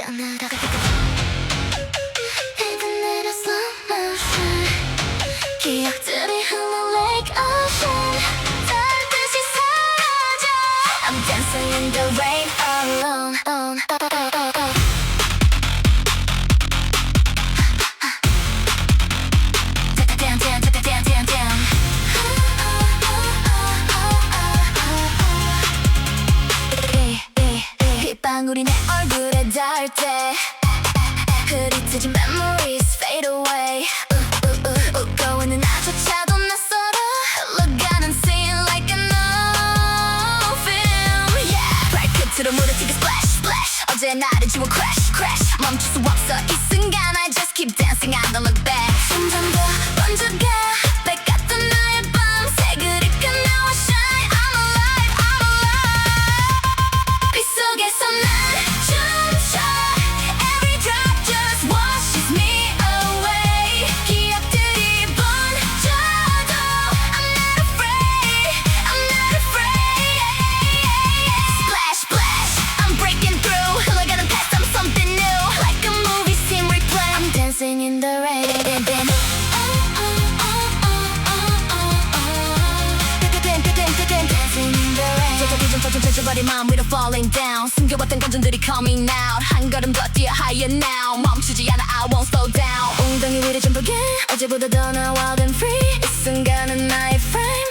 Hidden slow motion 기억들이 흘러 like ocean 닿듯이 사라져 I'm dancing in the rain alone 빗방울이 내 얼굴에 닿을 때 흐릿해진 memories fade away 웃고 있는 나조차도 낯설어 흘러가는 scene like an old film yeah 발끝으로 물을 튀겨 splash splash 어제의 나를 지워 crash crash 멈출 수 없어 이 순간 I just keep dancing I don't look back 점점 더 번져가 뺏겼던 나의 밤새 그립고 now I shine I'm alive I'm alive 빛 속에서 난 춤춰 Every drop just washes me away 기억들이 번져도 I'm not afraid I'm not afraid Splash splash I'm breaking through 흘러가는 past I'm something new Like a movie scene replay I'm dancing in the rain 젖어버린 마음 위로 falling down 숨겨왔던 감정들이 coming out 한 걸음 더 뛰어 higher now 멈추지 않아 I won't slow down 엉덩이 위를 좀 보게 어제보다 더 나 wild and free 이 순간은 나의 frame